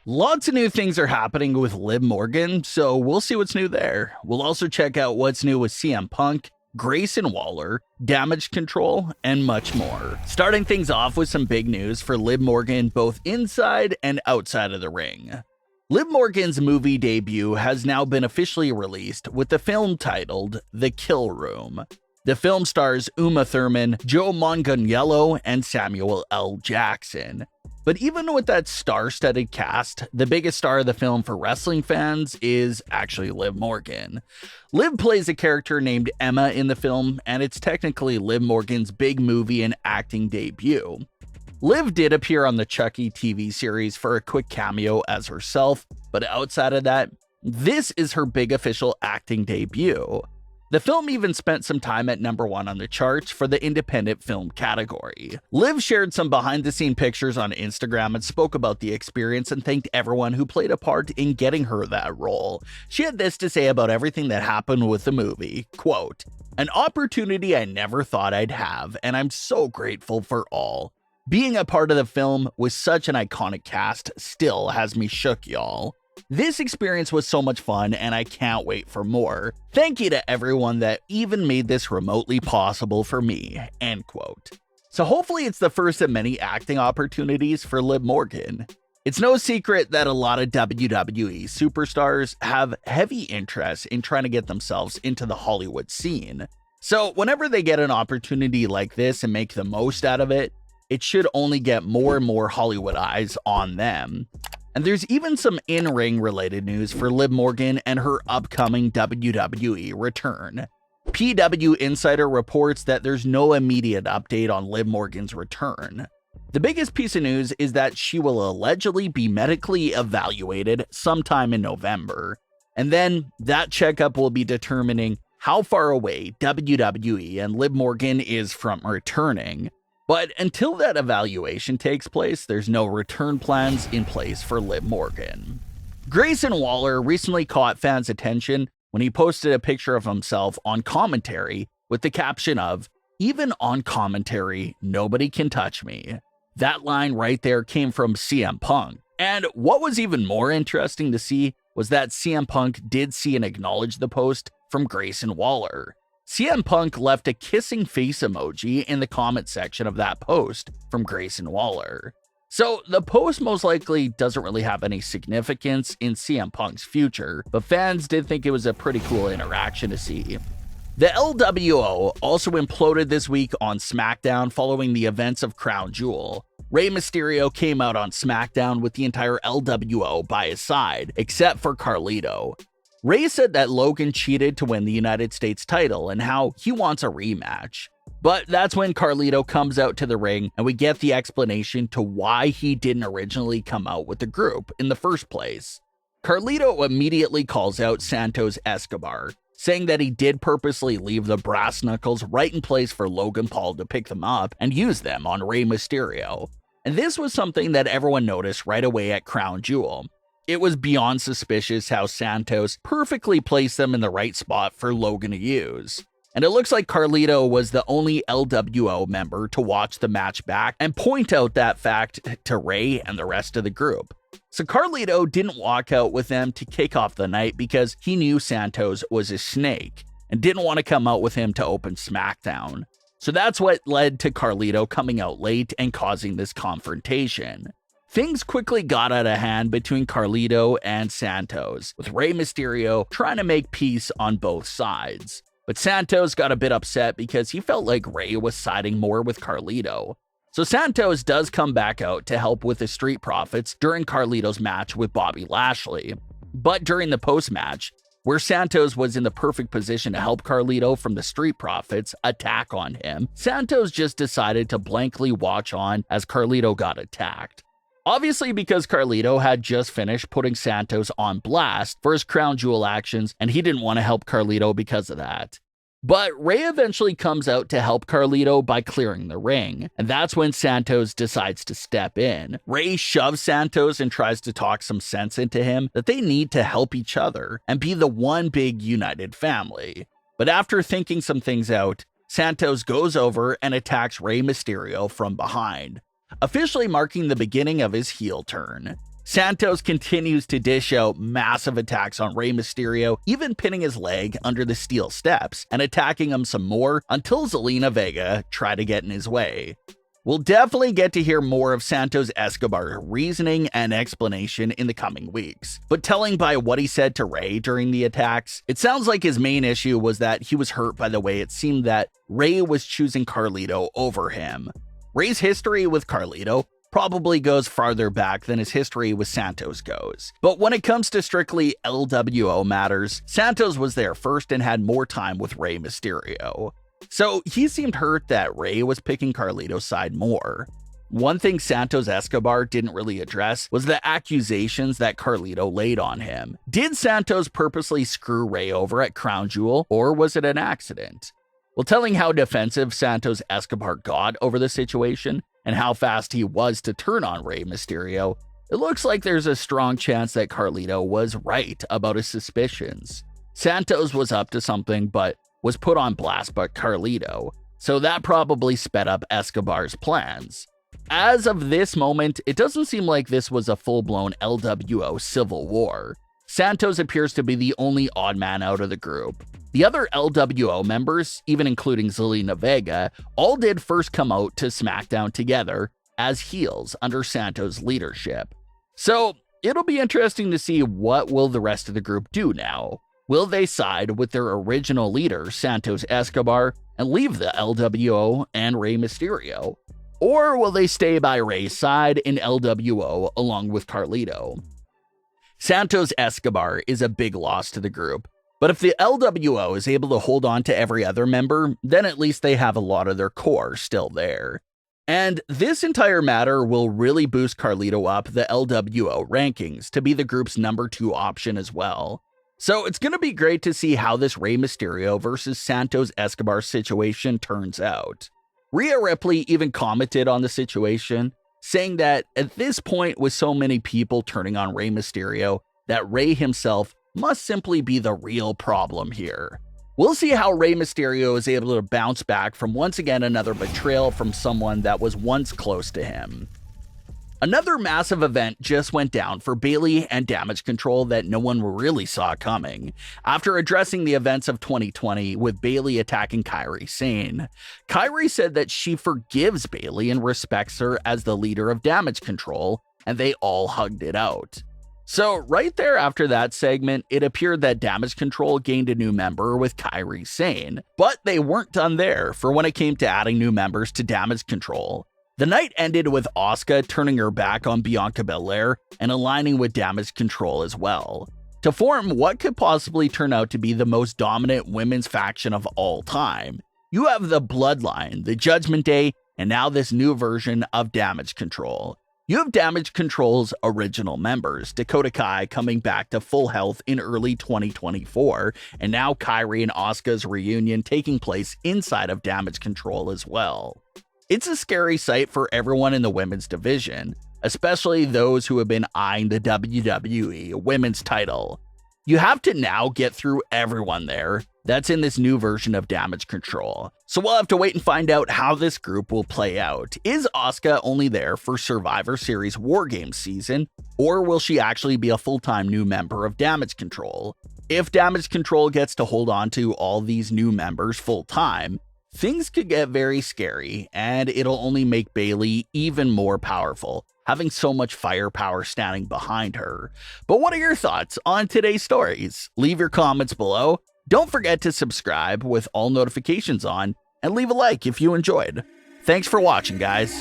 Lots of new things are happening with Liv Morgan, so we'll see what's new there. We'll also check out what's new with CM Punk, Grayson Waller, Damage Control, and much more. Starting things off with some big news for Liv Morgan both inside and outside of the ring. Liv Morgan's movie debut has now been officially released with the film titled The Kill Room. The film stars Uma Thurman, Joe Manganiello, and Samuel L. Jackson. But even with that star-studded cast, the biggest star of the film for wrestling fans is actually Liv Morgan. Liv plays a character named Emma in the film, and it's technically Liv Morgan's big movie and acting debut. Liv did appear on the Chucky TV series for a quick cameo as herself, but outside of that, this is her big official acting debut. The film even spent some time at #1 on the charts for the independent film category. Liv shared some behind-the-scenes pictures on Instagram and spoke about the experience and thanked everyone who played a part in getting her that role. She had this to say about everything that happened with the movie, quote, "An opportunity I never thought I'd have, and I'm so grateful for all. Being a part of the film with such an iconic cast still has me shook, y'all. This experience was so much fun, and I can't wait for more. Thank you to everyone that even made this remotely possible for me," end quote. So hopefully it's the first of many acting opportunities for Liv Morgan. It's no secret that a lot of WWE superstars have heavy interest in trying to get themselves into the Hollywood scene. So whenever they get an opportunity like this and make the most out of it, it should only get more and more Hollywood eyes on them. And there's even some in-ring related news for Liv Morgan and her upcoming WWE return. PW Insider reports that there's no immediate update on Liv Morgan's return. The biggest piece of news is that she will allegedly be medically evaluated sometime in November. And then that checkup will be determining how far away WWE and Liv Morgan is from returning. But until that evaluation takes place, there's no return plans in place for Liv Morgan. Grayson Waller recently caught fans' attention when he posted a picture of himself on commentary with the caption of, "Even on commentary, nobody can touch me." That line right there came from CM Punk. And what was even more interesting to see was that CM Punk did see and acknowledge the post from Grayson Waller. CM Punk left a kissing face emoji in the comment section of that post from Grayson Waller. So the post most likely doesn't really have any significance in CM Punk's future, but fans did think it was a pretty cool interaction to see. The LWO also imploded this week on SmackDown following the events of Crown Jewel. Rey Mysterio came out on SmackDown with the entire LWO by his side, except for Carlito. Rey said that Logan cheated to win the United States title and how he wants a rematch. But that's when Carlito comes out to the ring and we get the explanation to why he didn't originally come out with the group in the first place. Carlito immediately calls out Santos Escobar, saying that he did purposely leave the brass knuckles right in place for Logan Paul to pick them up and use them on Rey Mysterio. And this was something that everyone noticed right away at Crown Jewel. It was beyond suspicious how Santos perfectly placed them in the right spot for Logan to use. And it looks like Carlito was the only LWO member to watch the match back and point out that fact to Rey and the rest of the group. So Carlito didn't walk out with them to kick off the night because he knew Santos was a snake and didn't want to come out with him to open SmackDown. So that's what led to Carlito coming out late and causing this confrontation. Things quickly got out of hand between Carlito and Santos, with Rey Mysterio trying to make peace on both sides. But Santos got a bit upset because he felt like Rey was siding more with Carlito. So Santos does come back out to help with the Street Profits during Carlito's match with Bobby Lashley. But during the post-match, where Santos was in the perfect position to help Carlito from the Street Profits attack on him, Santos just decided to blankly watch on as Carlito got attacked. Obviously because Carlito had just finished putting Santos on blast for his Crown Jewel actions, and he didn't want to help Carlito because of that. But Rey eventually comes out to help Carlito by clearing the ring, and that's when Santos decides to step in. Rey shoves Santos and tries to talk some sense into him that they need to help each other and be the one big united family. But after thinking some things out, Santos goes over and attacks Rey Mysterio from behind, officially marking the beginning of his heel turn. Santos continues to dish out massive attacks on Rey Mysterio, even pinning his leg under the steel steps and attacking him some more until Zelina Vega tried to get in his way. We'll definitely get to hear more of Santos Escobar's reasoning and explanation in the coming weeks, but telling by what he said to Rey during the attacks, it sounds like his main issue was that he was hurt by the way it seemed that Rey was choosing Carlito over him. Rey's history with Carlito probably goes farther back than his history with Santos goes, but when it comes to strictly LWO matters, Santos was there first and had more time with Rey Mysterio. So he seemed hurt that Rey was picking Carlito's side more. One thing Santos Escobar didn't really address was the accusations that Carlito laid on him. Did Santos purposely screw Rey over at Crown Jewel, or was it an accident? Well, telling how defensive Santos Escobar got over the situation and how fast he was to turn on Rey Mysterio, it looks like there's a strong chance that Carlito was right about his suspicions. Santos was up to something, but was put on blast by Carlito, so that probably sped up Escobar's plans. As of this moment, it doesn't seem like this was a full-blown LWO civil war. Santos appears to be the only odd man out of the group. The other LWO members, even including Zelina Vega, all did first come out to SmackDown together as heels under Santos' leadership. So it'll be interesting to see what will the rest of the group do now. Will they side with their original leader, Santos Escobar, and leave the LWO and Rey Mysterio? Or will they stay by Rey's side in LWO along with Carlito? Santos Escobar is a big loss to the group, but if the LWO is able to hold on to every other member, then at least they have a lot of their core still there. And this entire matter will really boost Carlito up the LWO rankings to be the group's number 2 option as well. So it's going to be great to see how this Rey Mysterio versus Santos Escobar situation turns out. Rhea Ripley even commented on the situation, saying that at this point with so many people turning on Rey Mysterio, that Rey himself must simply be the real problem here. We'll see how Rey Mysterio is able to bounce back from once again another betrayal from someone that was once close to him. Another massive event just went down for Bayley and Damage Control that no one really saw coming. After addressing the events of 2020 with Bayley attacking Kairi Sane, Kairi said that she forgives Bayley and respects her as the leader of Damage Control, and they all hugged it out. So right there after that segment, it appeared that Damage Control gained a new member with Kairi Sane, but they weren't done there for when it came to adding new members to Damage Control. The night ended with Asuka turning her back on Bianca Belair and aligning with Damage Control as well, to form what could possibly turn out to be the most dominant women's faction of all time. You have the Bloodline, the Judgment Day, and now this new version of Damage Control. You have Damage Control's original members, Dakota Kai coming back to full health in early 2024, and now Kairi and Asuka's reunion taking place inside of Damage Control as well. It's a scary sight for everyone in the women's division, especially those who have been eyeing the WWE women's title. You have to now get through everyone there that's in this new version of Damage Control. So we'll have to wait and find out how this group will play out. Is Asuka only there for Survivor Series War Games season, or will she actually be a full-time new member of Damage Control? If Damage Control gets to hold on to all these new members full-time, things could get very scary, and it'll only make Bayley even more powerful, having so much firepower standing behind her. But what are your thoughts on today's stories? Leave your comments below. Don't forget to subscribe with all notifications on, and leave a like if you enjoyed. Thanks for watching, guys.